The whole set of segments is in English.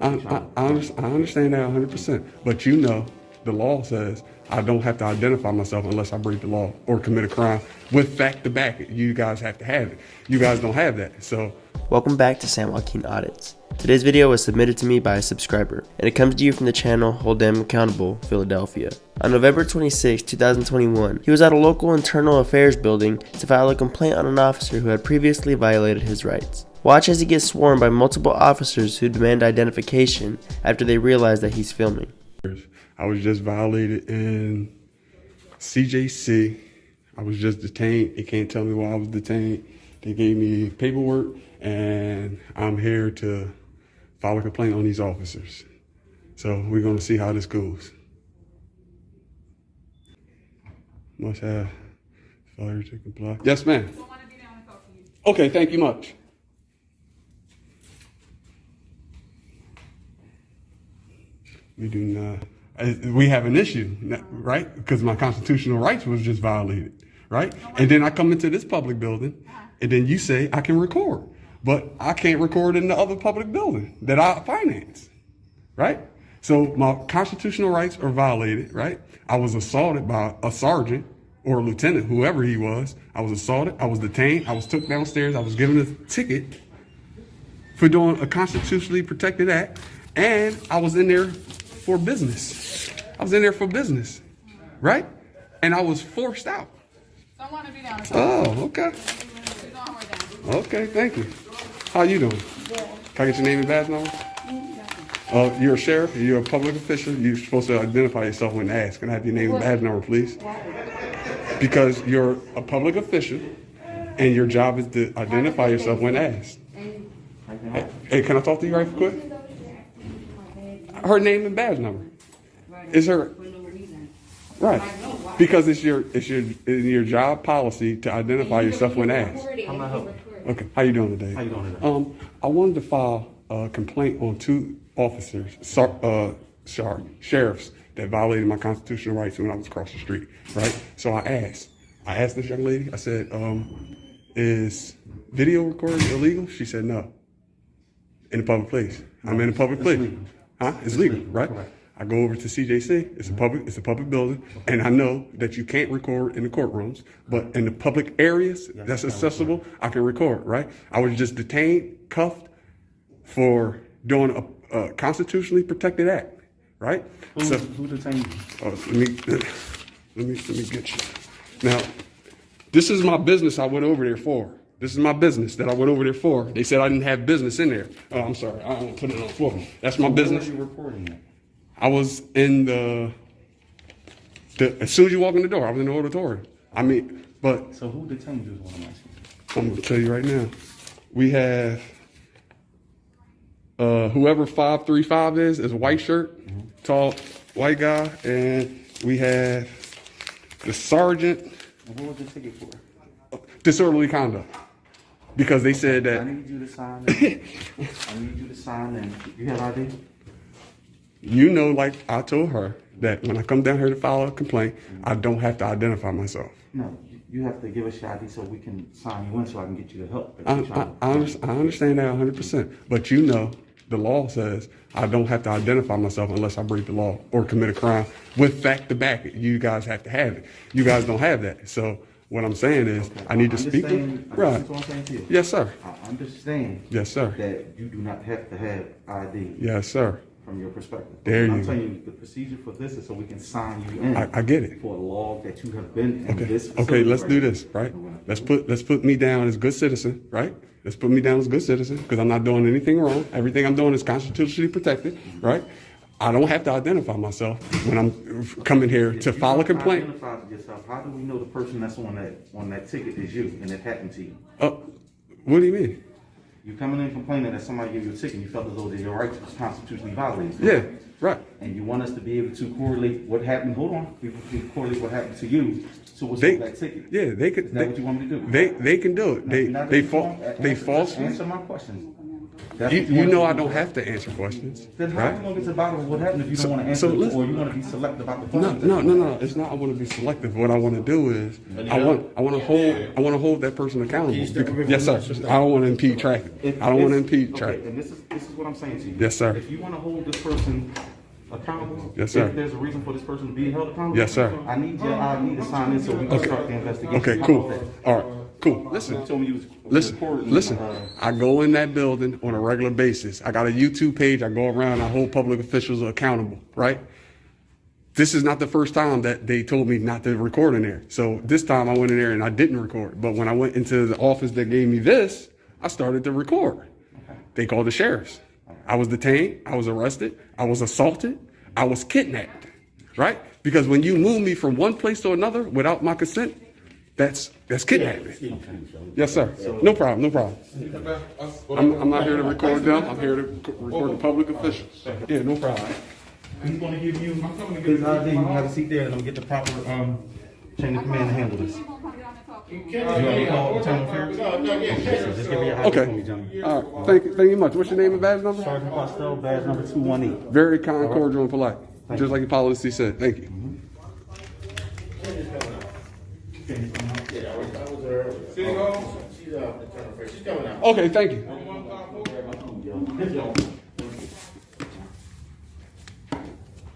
I understand that 100%. But you know, the law says I don't have to identify myself unless I break the law or commit a crime with fact to back it. You guys have to have it. You guys don't have that. So, welcome back to San Joaquin Audits. Today's video was submitted to me by a subscriber, and it comes to you from the channel Hold Them Accountable, Philadelphia. On November 26, 2021, he was at a local internal affairs building to file a complaint on an officer who had previously violated his rights. Watch as he gets swarmed by multiple officers who demand identification after they realize that he's filming. I was just violated in CJC. I was just detained. They can't tell me why I was detained. They gave me paperwork, and I'm here to file a complaint on these officers. So we're going to see how this goes. Must have failure to comply. Yes, ma'am. Okay, thank you much. We do not. We have an issue, right? Because my constitutional rights was just violated, right? And then I come into this public building, and then you say I can record, but I can't record in the other public building that I finance, right? So my constitutional rights are violated, right? I was assaulted by a sergeant or a lieutenant, whoever he was. I was assaulted, I was detained, I was took downstairs, I was given a ticket for doing a constitutionally protected act, and I was in there for business. I was in there for business, right? And I was forced out. Someone to be down. Oh, okay. Okay, thank you. How you doing? Can I get your name and badge number? You're a sheriff, you're a public official, you're supposed to identify yourself when asked. Can I have your name and badge number, please? Because you're a public official, and your job is to identify yourself when asked. Hey, can I talk to you right quick? Her name and badge number. Is her right? Because it's your job policy to identify yourself when asked. Okay, how you doing today? How you doing today? I wanted to file a complaint on two officers, sheriffs that violated my constitutional rights when I was across the street. Right? So I asked this young lady. I said, "Is video recording illegal?" She said, "No." In a public place. I'm in a public place. Huh? It's legal, right? Correct. I go over to CJC. It's a public building, and I know that you can't record in the courtrooms, but in the public areas that's accessible, I can record, right? I was just detained, cuffed for doing a constitutionally protected act, right? Who detained you? Let me get you. Now, this is my business I went over there for. This is my business that I went over there for. They said I didn't have business in there. Oh, I'm sorry. I don't put it on the floor. That's my business. Where were you reporting at? I was in the as soon as you walk in the door, I was in the auditorium. So who detained you is what I'm asking. I'm going to tell you right now. We have whoever 535 is a white shirt, tall white guy, and we have the sergeant. And what was the ticket for? Disorderly conduct. Because they said that I need you to sign. And you have ID? You know, like I told her that when I come down here to file a complaint, I don't have to identify myself. No, you have to give us your ID so we can sign you in so I can get you the help. I understand that 100%. But you know, the law says I don't have to identify myself unless I break the law or commit a crime with fact to back it. You guys have to have it. You guys don't have that. So what I'm saying is, okay, I need to speak. Right. What I'm saying to you. Yes, sir. I understand. Yes, sir. That you do not have to have ID. Yes, sir. From your perspective. There I'm telling you, the procedure for this is so we can sign you in. I get it. For a law that you have been in this facility. Okay, let's do this, right? Let's put me down as a good citizen, right? Let's put me down as a good citizen because I'm not doing anything wrong. Everything I'm doing is constitutionally protected, right? I don't have to identify myself when I'm coming here to file a complaint. Identify yourself. How do we know the person that's on that ticket is you and it happened to you? What do you mean? You coming in complaining that somebody gave you a ticket and you felt as though that your rights was constitutionally violated. Yeah, right. And you want us to be able to correlate what happened. Hold on. We can correlate what happened to you to what's on that ticket. Yeah, they could. Is that what you want me to do? They can do it. They false. Answer my questions. That's You, what you wanna know do. I don't have to answer questions, Then how you right? gonna get to the bottom of what happened if you don't want to answer so it, listen. or you want to be selective about the No, questions? no. It's not. I want to be selective. What I want to do is, I want to hold that person accountable. Yes, sir. I don't want to impede traffic. I don't want to impede Okay, traffic. and this is what I'm saying to you. Yes, sir. If you want to hold this person accountable, Yes, sir. if there's a reason for this person to be held accountable, Yes, sir. I need to sign in so we can start the investigation. Okay, cool. All right, cool. Listen. You told me you was Listen, recording, listen. I go in that building on a regular basis. I got a YouTube page. I go around. I hold public officials accountable, right? This is not the first time that they told me not to record in there. So this time I went in there and I didn't record. But when I went into the office that gave me this, I started to record. They called the sheriffs. I was detained. I was arrested. I was assaulted. I was kidnapped, right? Because when you move me from one place to another without my consent, that's kidnapping. Yes, sir. No problem. No problem. I'm not here to record them. I'm here to record the public officials. Yeah, no problem. He's gonna give you his ID. You have a seat there, and I'm gonna get the proper chain of command to handle this. You want me to call internal affairs? Okay, so just give me your ID for me, Okay. gentlemen. All right. Thank you much. What's your name and badge number? Sergeant Costello, badge number 218. Very kind, cordial, and polite. Just like your policy said. Thank you. Okay, thank you.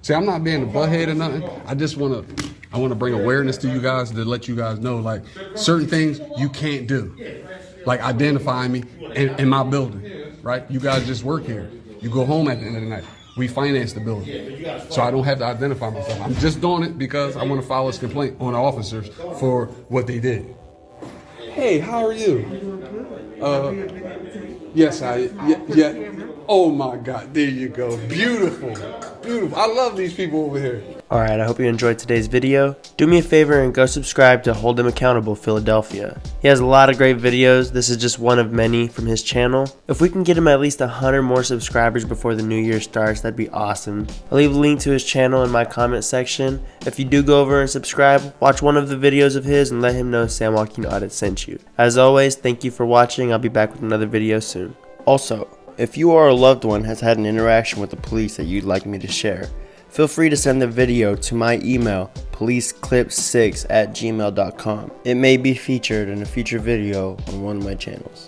See, I'm not being a butthead or nothing. I just want to bring awareness to you guys to let you guys know, like, certain things you can't do. Like identifying me in my building, right? You guys just work here. You go home at the end of the night. We finance the building. So I don't have to identify myself. I'm just doing it because I want to file this complaint on the officers for what they did. Hey, how are you? Yes, yeah. Oh my God, there you go. Beautiful, beautiful. I love these people over here. Alright, I hope you enjoyed today's video. Do me a favor and go subscribe to Hold Him Accountable Philadelphia. He has a lot of great videos. This is just one of many from his channel. If we can get him at least 100 more subscribers before the new year starts, that'd be awesome. I'll leave a link to his channel in my comment section. If you do go over and subscribe, watch one of the videos of his and let him know San Joaquin Audit sent you. As always, thank you for watching. I'll be back with another video soon. Also, if you or a loved one has had an interaction with the police that you'd like me to share, feel free to send the video to my email, policeclip6@gmail.com. It may be featured in a future video on one of my channels.